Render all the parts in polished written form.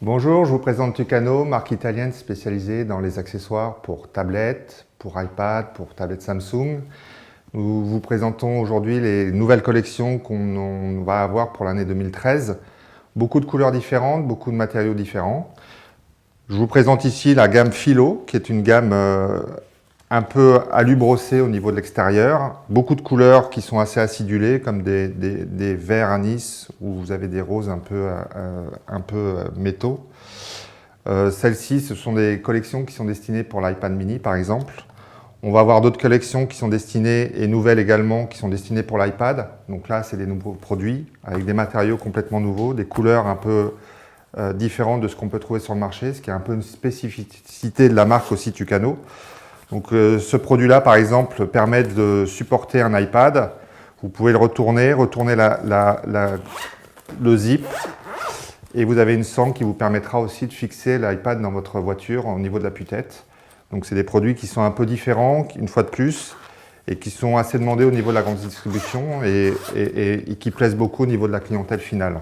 Bonjour, je vous présente Tucano, marque italienne spécialisée dans les accessoires pour tablettes, pour iPad, pour tablettes Samsung. Nous vous présentons aujourd'hui les nouvelles collections qu'on va avoir pour l'année 2013. Beaucoup de couleurs différentes, beaucoup de matériaux différents. Je vous présente ici la gamme Philo, qui est une gamme un peu alu-brossée au niveau de l'extérieur. Beaucoup de couleurs qui sont assez acidulées, comme des verts anis, où vous avez des roses un peu métaux. Celles-ci, ce sont des collections qui sont destinées pour l'iPad mini, par exemple. On va avoir d'autres collections qui sont destinées, et nouvelles également, qui sont destinées pour l'iPad. Donc là, c'est des nouveaux produits, avec des matériaux complètement nouveaux, des couleurs un peu différentes de ce qu'on peut trouver sur le marché, ce qui est un peu une spécificité de la marque aussi Tucano. Donc ce produit-là, par exemple, permet de supporter un iPad. Vous pouvez le retourner le zip, et vous avez une sangle qui vous permettra aussi de fixer l'iPad dans votre voiture au niveau de l'appui-tête. Donc c'est des produits qui sont un peu différents, une fois de plus, et qui sont assez demandés au niveau de la grande distribution et qui plaisent beaucoup au niveau de la clientèle finale.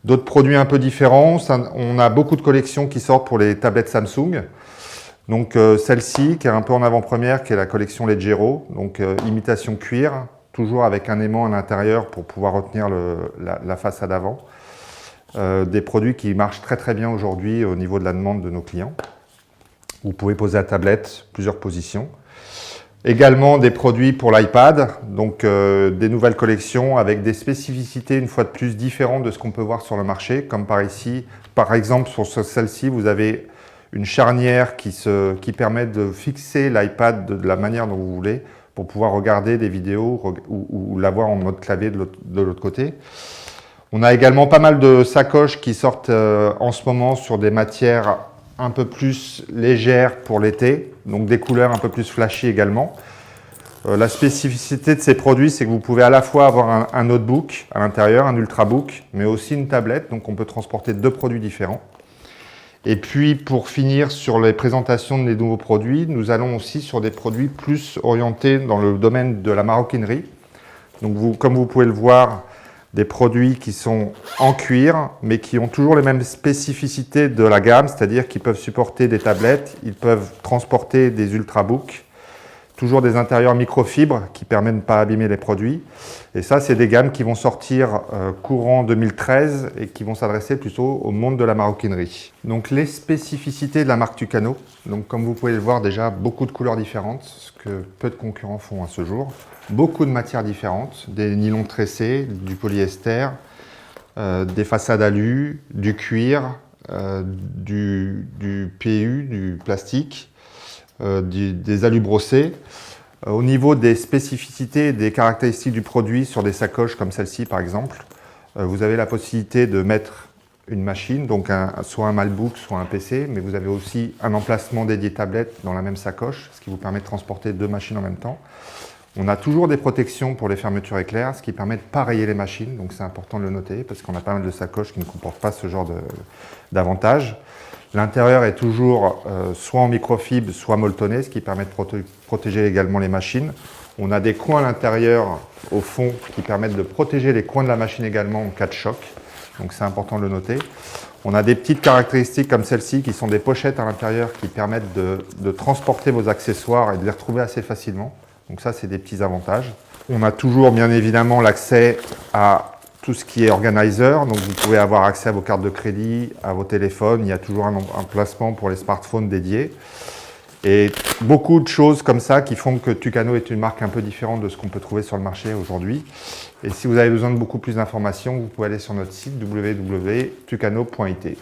D'autres produits un peu différents, on a beaucoup de collections qui sortent pour les tablettes Samsung. Donc celle-ci, qui est un peu en avant-première, qui est la collection Leggero, donc imitation cuir, toujours avec un aimant à l'intérieur pour pouvoir retenir la façade avant. Des produits qui marchent très très bien aujourd'hui au niveau de la demande de nos clients. Vous pouvez poser la tablette, plusieurs positions. Également des produits pour l'iPad, donc des nouvelles collections avec des spécificités une fois de plus différentes de ce qu'on peut voir sur le marché, comme par exemple sur celle-ci, vous avez une charnière qui permet de fixer l'iPad de la manière dont vous voulez pour pouvoir regarder des vidéos ou l'avoir en mode clavier de l'autre côté. On a également pas mal de sacoches qui sortent en ce moment sur des matières un peu plus légères pour l'été, donc des couleurs un peu plus flashy également. La spécificité de ces produits, c'est que vous pouvez à la fois avoir un notebook à l'intérieur, un ultrabook, mais aussi une tablette, donc on peut transporter deux produits différents. Et puis pour finir sur les présentations des nouveaux produits, nous allons aussi sur des produits plus orientés dans le domaine de la maroquinerie. Donc comme vous pouvez le voir, des produits qui sont en cuir, mais qui ont toujours les mêmes spécificités de la gamme, c'est-à-dire qu'ils peuvent supporter des tablettes, ils peuvent transporter des ultrabooks, toujours des intérieurs microfibres qui permettent de ne pas abîmer les produits. Et ça, c'est des gammes qui vont sortir courant 2013 et qui vont s'adresser plutôt au monde de la maroquinerie. Donc les spécificités de la marque Tucano, donc comme vous pouvez le voir déjà, beaucoup de couleurs différentes, ce que peu de concurrents font à ce jour. Beaucoup de matières différentes, des nylons tressés, du polyester, des façades alu, du cuir, du PU, du plastique, des alus brossés. Au niveau des spécificités et des caractéristiques du produit sur des sacoches comme celle-ci par exemple, vous avez la possibilité de mettre une machine, donc soit un MacBook, soit un PC, mais vous avez aussi un emplacement dédié tablette dans la même sacoche, ce qui vous permet de transporter deux machines en même temps. On a toujours des protections pour les fermetures éclairs, ce qui permet de ne pas rayer les machines, donc c'est important de le noter parce qu'on a pas mal de sacoches qui ne comportent pas ce genre d'avantages. L'intérieur est toujours soit en microfibre, soit molletonné, ce qui permet de protéger également les machines. On a des coins à l'intérieur, au fond, qui permettent de protéger les coins de la machine également en cas de choc, donc c'est important de le noter. On a des petites caractéristiques comme celle-ci, qui sont des pochettes à l'intérieur qui permettent de transporter vos accessoires et de les retrouver assez facilement. Donc ça, c'est des petits avantages. On a toujours, bien évidemment, l'accès à tout ce qui est organizer. Donc vous pouvez avoir accès à vos cartes de crédit, à vos téléphones. Il y a toujours un emplacement pour les smartphones dédiés. Et beaucoup de choses comme ça qui font que Tucano est une marque un peu différente de ce qu'on peut trouver sur le marché aujourd'hui. Et si vous avez besoin de beaucoup plus d'informations, vous pouvez aller sur notre site www.tucano.it.